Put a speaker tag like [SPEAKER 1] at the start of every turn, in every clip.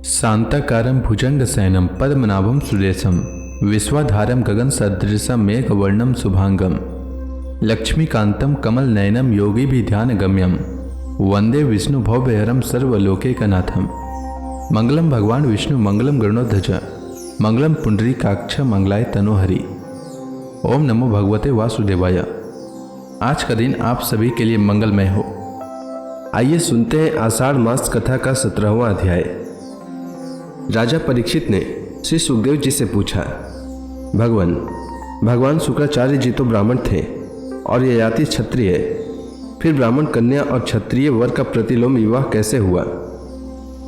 [SPEAKER 1] शांताकारं भुजंगशयनं पद्मनाभं सुरेशं विश्वाधारं गगनसदृशं मेघवर्णं शुभांगं लक्ष्मीकान्तं कमलनयनं योगिभिध्यानगम्यं वंदे विष्णु भवभयहरं सर्वलोकैकनाथं। मंगलम भगवान विष्णु मंगलम गरुणध्वज मंगलम पुंडरीकाक्ष मंगलाय तनोहरि। ओम नमो भगवते वासुदेवाय। आज का दिन आप सभी के लिए मंगलमय हो। आइए सुनते हैं आषाढ़ मास कथा का 17वां अध्याय। राजा परीक्षित ने श्री सुखदेव जी से पूछा, भगवान शुक्राचार्य जी तो ब्राह्मण थे और ययाति क्षत्रिय, फिर ब्राह्मण कन्या और क्षत्रिय वर का प्रतिलोम विवाह कैसे हुआ?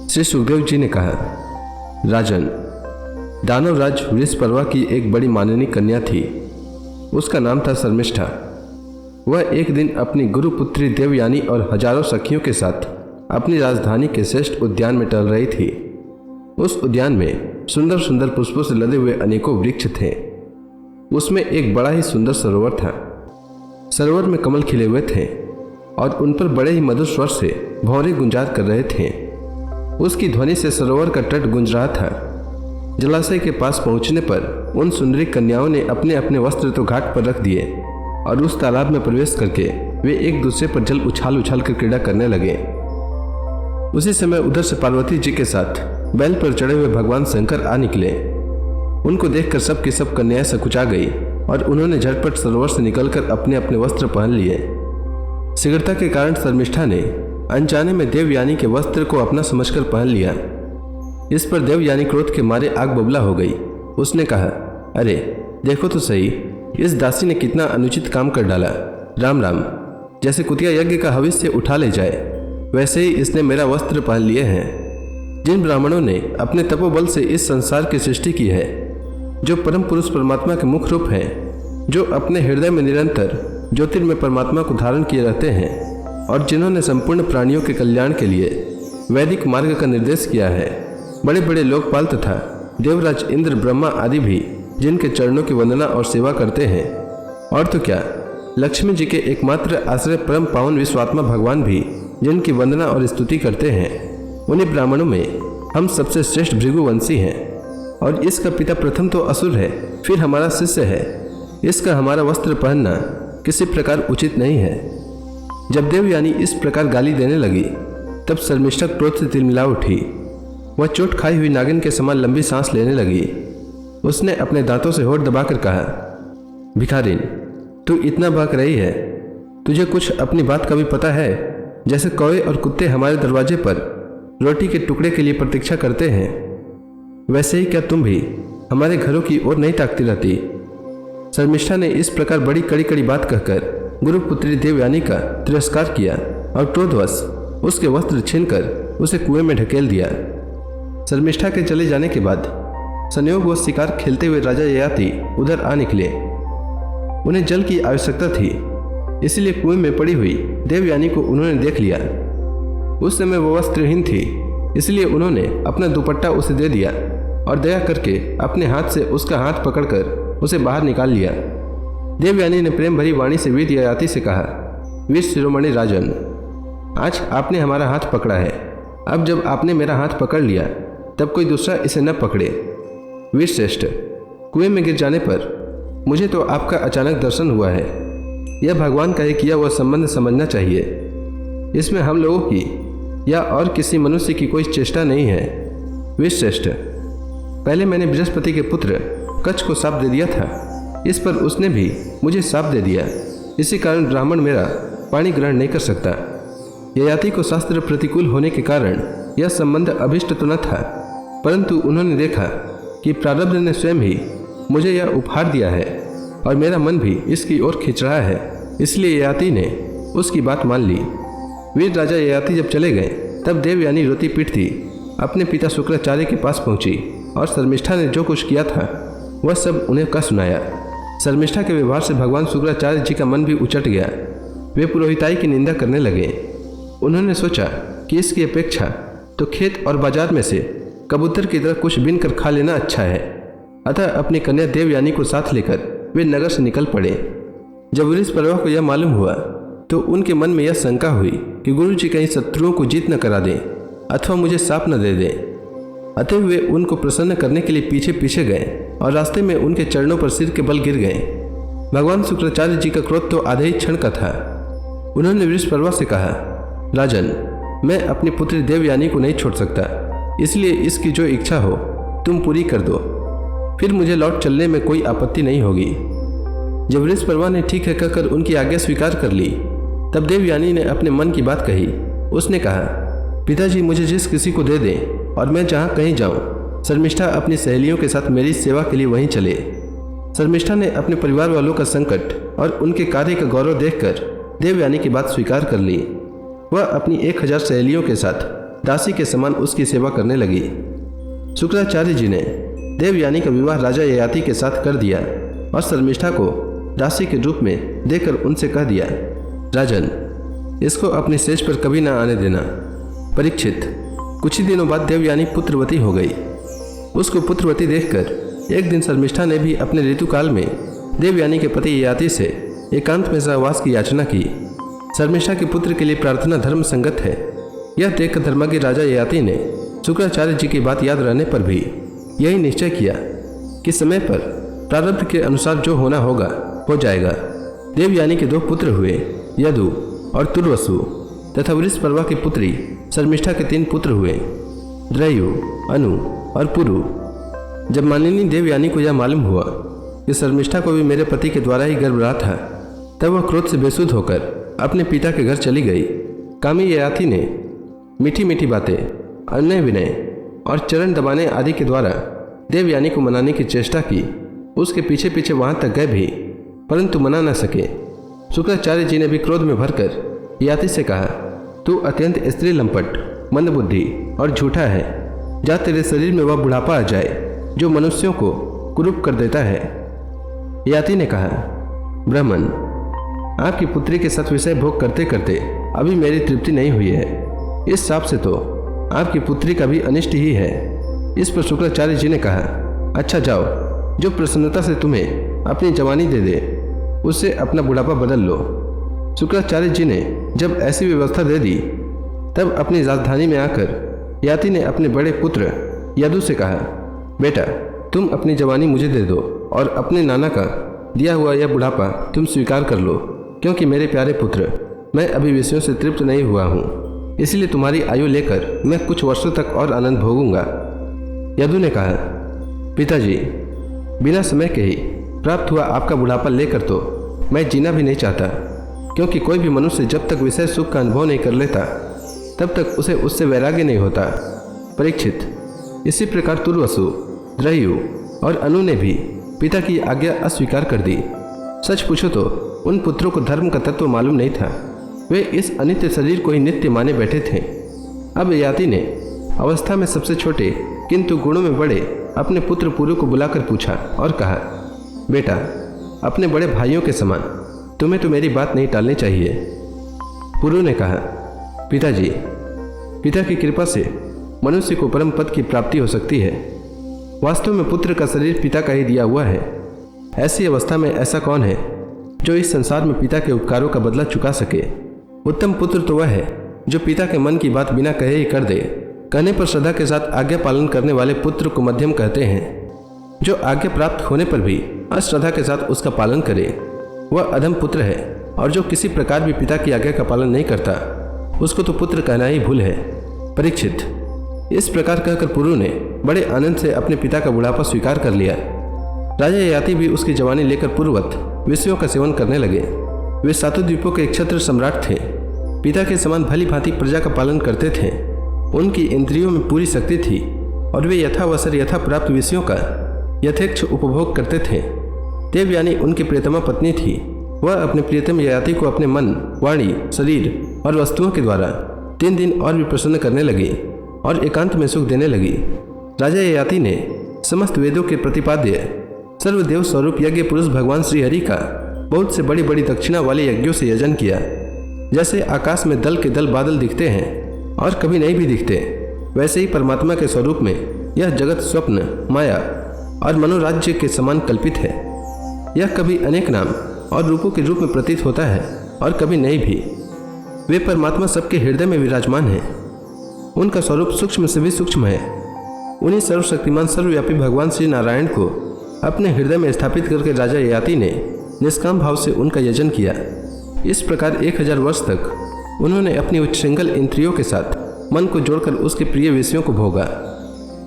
[SPEAKER 1] श्री सुखदेव जी ने कहा, राजन, दानवराज वृषपर्वा की एक बड़ी माननीय कन्या थी। उसका नाम था शर्मिष्ठा। वह एक दिन अपनी गुरुपुत्री देवयानी और हजारों सखियों के साथ अपनी राजधानी के श्रेष्ठ उद्यान में टहल रही थी। उस उद्यान में सुंदर सुंदर पुष्पों से लदे हुए अनेकों वृक्ष थे। उसमें एक बड़ा ही सुंदर सरोवर था। सरोवर में कमल खिले हुए थे और उन पर बड़े ही मधुर स्वर से भौरे गुंजार कर रहे थे। उसकी ध्वनि से सरोवर का तट गूंज रहा था। जलाशय के पास पहुंचने पर उन सुंदरी कन्याओं ने अपने अपने वस्त्र तो घाट पर रख दिए और उस तालाब में प्रवेश करके वे एक दूसरे पर जल उछाल उछाल कर क्रीड़ा करने लगे। उसी समय उधर से पार्वती जी के साथ बैल पर चढ़े हुए भगवान शंकर आ निकले। उनको देखकर सब की सब कन्याएं सकुचा गई और उन्होंने झटपट सरोवर से निकलकर अपने अपने वस्त्र पहन लिए। शीघ्रता के कारण शर्मिष्ठा ने अनजाने में देवयानी के वस्त्र को अपना समझकर पहन लिया। इस पर देवयानी क्रोध के मारे आग बबूला हो गई। उसने कहा, अरे देखो तो सही, इस दासी ने कितना अनुचित काम कर डाला। राम राम, जैसे कुतिया यज्ञ का हविष्य उठा ले जाए वैसे ही इसने मेरा वस्त्र पहन लिए हैं। जिन ब्राह्मणों ने अपने तपोबल से इस संसार की सृष्टि की है, जो परम पुरुष परमात्मा के मुख रूप हैं, जो अपने हृदय में निरंतर ज्योतिर्मय परमात्मा को धारण किए रहते हैं और जिन्होंने संपूर्ण प्राणियों के कल्याण के लिए वैदिक मार्ग का निर्देश किया है, बड़े बड़े लोकपाल तथा देवराज इंद्र ब्रह्मा आदि भी जिनके चरणों की वंदना और सेवा करते हैं, और तो क्या लक्ष्मी जी के एकमात्र आश्रय परम पावन विश्वात्मा भगवान भी जिनकी वंदना और स्तुति करते हैं, उन्हीं ब्राह्मणों में हम सबसे श्रेष्ठ भृगुवंशी हैं। और इसका पिता प्रथम तो असुर है, फिर हमारा शिष्य है। इसका हमारा वस्त्र पहनना किसी प्रकार उचित नहीं है। जब देवयानी इस प्रकार गाली देने लगी तब शर्मिष्ठा क्रोध से तिलमिला उठी। वह चोट खाई हुई नागिन के समान लंबी सांस लेने लगी। उसने अपने दांतों से होठ दबाकर कहा, भिखारिन, तू इतना बहक रही है, तुझे कुछ अपनी बात का भी पता है? जैसे कौवे और कुत्ते हमारे दरवाजे पर रोटी के टुकड़े के लिए प्रतीक्षा करते हैं, वैसे ही क्या तुम भी हमारे घरों की ओर नहीं ताकती रहती? शर्मिष्ठा ने इस प्रकार बड़ी कड़ी कड़ी बात कहकर गुरुपुत्री देवयानी का तिरस्कार किया और क्रोधवश उसके वस्त्र छीनकर उसे कुएं में ढकेल दिया। शर्मिष्ठा के चले जाने के बाद संयोग व शिकार खेलते हुए राजा ययाति उधर आ निकले। उन्हें जल की आवश्यकता थी, इसलिए कुएं में पड़ी हुई देवयानी को उन्होंने देख लिया। उस समय वो वस्त्रहीन थी, इसलिए उन्होंने अपना दुपट्टा उसे दे दिया और दया करके अपने हाथ से उसका हाथ पकड़कर उसे बाहर निकाल लिया। देवयानी ने प्रेम भरी वाणी से वीर ययाति से कहा, वीर शिरोमणि राजन, आज आपने हमारा हाथ पकड़ा है। अब जब आपने मेरा हाथ पकड़ लिया तब कोई दूसरा इसे न पकड़े। वीर श्रेष्ठ, कुएं में गिर जाने पर मुझे तो आपका अचानक दर्शन हुआ है। यह भगवान का किया हुआ संबंध समझना चाहिए। इसमें हम लोगों की या और किसी मनुष्य की कोई चेष्टा नहीं है। वीर श्रेष्ठ, पहले मैंने बृहस्पति के पुत्र कच्छ को शाप दे दिया था, इस पर उसने भी मुझे शाप दे दिया। इसी कारण ब्राह्मण मेरा पानी ग्रहण नहीं कर सकता। ययाति को शास्त्र प्रतिकूल होने के कारण यह संबंध अभिष्ट तो न था, परंतु उन्होंने देखा कि प्रारब्ध ने स्वयं ही मुझे यह उपहार दिया है और मेरा मन भी इसकी ओर खिंच रहा है, इसलिए ययाति ने उसकी बात मान ली। वीर राजा ययाति जब चले गए तब देवयानी रोती पीटती अपने पिता शुक्राचार्य के पास पहुंची और शर्मिष्ठा ने जो कुछ किया था वह सब उन्हें कह सुनाया। शर्मिष्ठा के व्यवहार से भगवान शुक्राचार्य जी का मन भी उचट गया। वे पुरोहिताई की निंदा करने लगे। उन्होंने सोचा कि इसकी अपेक्षा तो खेत और बाजार में से कबूतर की तरह कुछ बीन कर खा लेना अच्छा है। अतः अपनी कन्या देवयानी को साथ लेकर वे नगर से निकल पड़े। जब वृषपर्वा को यह मालूम हुआ तो उनके मन में यह शंका हुई कि गुरु जी कहीं शत्रुओं को जीत न करा दें अथवा मुझे शाप न दे दें। अतः वे उनको प्रसन्न करने के लिए पीछे पीछे गए और रास्ते में उनके चरणों पर सिर के बल गिर गए। भगवान शुक्राचार्य जी का क्रोध तो आधे ही क्षण का था। उन्होंने वृषपर्वा से कहा, राजन, मैं अपनी पुत्री देवयानी को नहीं छोड़ सकता, इसलिए इसकी जो इच्छा हो तुम पूरी कर दो, फिर मुझे लौट चलने में कोई आपत्ति नहीं होगी। जब वृषपर्वा ने ठीक है कहकर उनकी आज्ञा स्वीकार कर ली, तब देवयानी ने अपने मन की बात कही। उसने कहा, पिताजी मुझे जिस किसी को दे दें और मैं जहाँ कहीं जाऊँ, शर्मिष्ठा अपनी सहेलियों के साथ मेरी सेवा के लिए वहीं चले। शर्मिष्ठा ने अपने परिवार वालों का संकट और उनके कार्य का गौरव देखकर देवयानी की बात स्वीकार कर ली। वह अपनी 1000 सहेलियों के साथ दासी के समान उसकी सेवा करने लगी। शुक्राचार्य जी ने देवयानी का विवाह राजा ययाति के साथ कर दिया और शर्मिष्ठा को दासी के रूप में देकर उनसे कह दिया, राजन, इसको अपनी सेज पर कभी ना आने देना। परीक्षित, कुछ ही दिनों बाद देवयानी पुत्रवती हो गई। उसको पुत्रवती देखकर एक दिन शर्मिष्ठा ने भी अपने ऋतुकाल में देवयानी के पति ययाति से एकांत में सहवास की याचना की। शर्मिष्ठा के पुत्र के लिए प्रार्थना धर्म संगत है। यह देखकर धर्मज्ञ राजा ययाति ने शुक्राचार्य जी की बात याद रहने पर भी यही निश्चय किया कि समय पर प्रारब्ध के अनुसार जो होना होगा हो जाएगा। देवयानी के 2 पुत्र हुए, यदु और तुर्वसु, तथा वृषपर्वा की पुत्री शर्मिष्ठा के 3 पुत्र हुए, द्रयु, अनु और पुरु। जब मानिनी देवयानी को यह मालूम हुआ कि शर्मिष्ठा को भी मेरे पति के द्वारा ही गर्भ रहा था, तब वह क्रोध से बेसुध होकर अपने पिता के घर चली गई। कामी ययाति ने मीठी मीठी बातें, अनय विनय और चरण दबाने आदि के द्वारा देवयानी को मनाने की चेष्टा की। उसके पीछे पीछे वहां तक गए भी, परंतु मना न सके। शुक्राचार्य जी ने भी क्रोध में भरकर ययाति से कहा, तू अत्यंत स्त्री लंपट, मंदबुद्धि और झूठा है। जा तेरे शरीर में वह बुढ़ापा आ जाए जो मनुष्यों को कुरूप कर देता है। ययाति ने कहा, ब्राह्मण, आपकी पुत्री के साथ विषय भोग करते करते अभी मेरी तृप्ति नहीं हुई है। इस साप से तो आपकी पुत्री का भी अनिष्ट ही है। इस पर शुक्राचार्य जी ने कहा, अच्छा जाओ, जो प्रसन्नता से तुम्हें अपनी जवानी दे दे उससे अपना बुढ़ापा बदल लो। शुक्राचार्य जी ने जब ऐसी व्यवस्था दे दी, तब अपनी राजधानी में आकर ययाति ने अपने बड़े पुत्र यदु से कहा, बेटा, तुम अपनी जवानी मुझे दे दो और अपने नाना का दिया हुआ यह बुढ़ापा तुम स्वीकार कर लो, क्योंकि मेरे प्यारे पुत्र, मैं अभी विषयों से तृप्त नहीं हुआ हूँ, इसलिए तुम्हारी आयु लेकर मैं कुछ वर्षों तक और आनंद भोगूंगा। यदु ने कहा, पिताजी, बिना समय के ही प्राप्त हुआ आपका बुढ़ापा लेकर तो मैं जीना भी नहीं चाहता, क्योंकि कोई भी मनुष्य जब तक विषय सुख का अनुभव नहीं कर लेता तब तक उसे उससे वैराग्य नहीं होता। परीक्षित, इसी प्रकार तुर्वसु, द्रयु और अनु ने भी पिता की आज्ञा अस्वीकार कर दी। सच पूछो तो उन पुत्रों को धर्म का तत्व मालूम नहीं था। वे इस अनित्य शरीर को ही नित्य माने बैठे थे। अब ययाति ने अवस्था में सबसे छोटे किंतु गुणों में बड़े अपने पुत्र पुरु को बुलाकर पूछा और कहा, बेटा, अपने बड़े भाइयों के समान तुम्हें तो मेरी बात नहीं टालनी चाहिए। पुरु ने कहा, पिताजी, पिता की कृपा से मनुष्य को परम पद की प्राप्ति हो सकती है। वास्तव में पुत्र का शरीर पिता का ही दिया हुआ है। ऐसी अवस्था में ऐसा कौन है जो इस संसार में पिता के उपकारों का बदला चुका सके। उत्तम पुत्र तो वह है जो पिता के मन की बात बिना कहे ही कर दे। कहने पर श्रद्धा के साथ आज्ञा पालन करने वाले पुत्र को मध्यम कहते हैं। जो आज्ञा प्राप्त होने पर भी अश्रद्धा के साथ उसका पालन करे वह अधम पुत्र है, और जो किसी प्रकार भी पिता की आज्ञा का पालन नहीं करता उसको तो पुत्र कहना ही भूल है। परीक्षित, इस प्रकार कहकर पुरु ने बड़े आनंद से अपने पिता का बुढ़ापा स्वीकार कर लिया। राजा ययाति भी उसकी जवानी लेकर पूर्ववत विषयों का सेवन करने लगे। वे सातों द्वीपों के क्षत्र सम्राट थे। पिता के समान भली भांति प्रजा का पालन करते थे। उनकी इंद्रियों में पूरी शक्ति थी और वे यथावसर यथा प्राप्त विषयों का यथेच्छ उपभोग करते थे। देवयानी उनकी प्रियतमा पत्नी थी। वह अपने प्रियतम ययाति को अपने मन, वाणी, शरीर और वस्तुओं के द्वारा 3 दिन और भी प्रसन्न करने लगी और एकांत में सुख देने लगी। राजा ययाति ने समस्त वेदों के प्रतिपाद्य सर्वदेव स्वरूप यज्ञ पुरुष भगवान श्री हरि का बहुत से बड़ी बड़ी दक्षिणा वाले यज्ञों से यजन किया। जैसे आकाश में दल के दल बादल दिखते हैं और कभी नहीं भी दिखते, वैसे ही परमात्मा के स्वरूप में यह जगत स्वप्न, माया और मनोराज्य के समान कल्पित है। यह कभी अनेक नाम और रूपों के रूप में प्रतीत होता है और कभी नहीं भी। वे परमात्मा सबके हृदय में विराजमान हैं। उनका स्वरूप सूक्ष्म से भी सूक्ष्म है। उन्हीं सर्वशक्तिमान सर्वव्यापी भगवान श्री नारायण को अपने हृदय में स्थापित करके राजा ययाति ने निष्काम भाव से उनका यजन किया। इस प्रकार 1000 वर्ष तक उन्होंने अपनी उच्छृंखल इंद्रियों के साथ मन को जोड़कर उसके प्रिय विषयों को भोगा,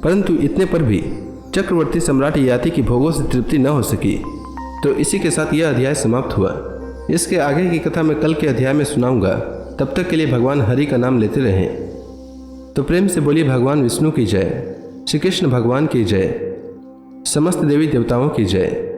[SPEAKER 1] परंतु इतने पर भी चक्रवर्ती सम्राट ययाति की भोगों से तृप्ति न हो सकी। तो इसी के साथ यह अध्याय समाप्त हुआ। इसके आगे की कथा मैं कल के अध्याय में सुनाऊंगा। तब तक के लिए भगवान हरि का नाम लेते रहें। तो प्रेम से बोलिए भगवान विष्णु की जय, श्री कृष्ण भगवान की जय, समस्त देवी देवताओं की जय।